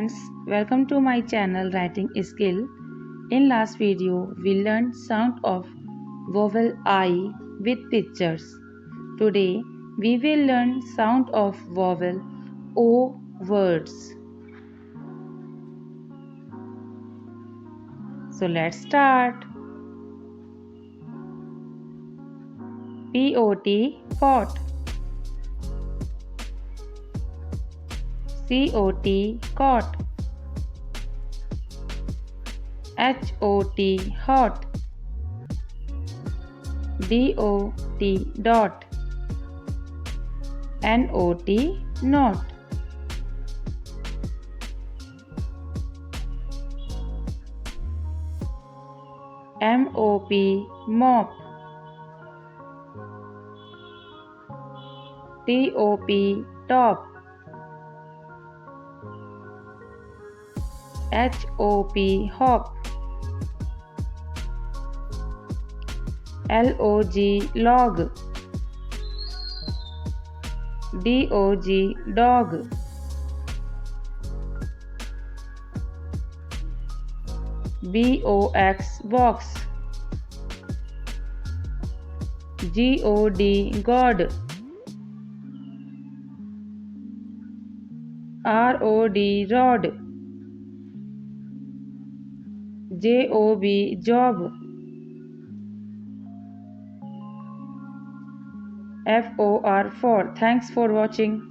friends, welcome to my channel Writing Skill. In last video, we learned sound of vowel I with pictures. Today, we will learn sound of vowel O words. So let's start. P-O-T, pot. C-O-T, cot. H-O-T, hot. D-O-T, dot. N-O-T, not. M-O-P, mop. T-O-P, top. H-O-P, hop. L-O-G, log. D-O-G, dog. B-O-X, box. G-O-D, god. R-O-D, rod. J-O-B, job. F-O-R, for. Thanks for watching.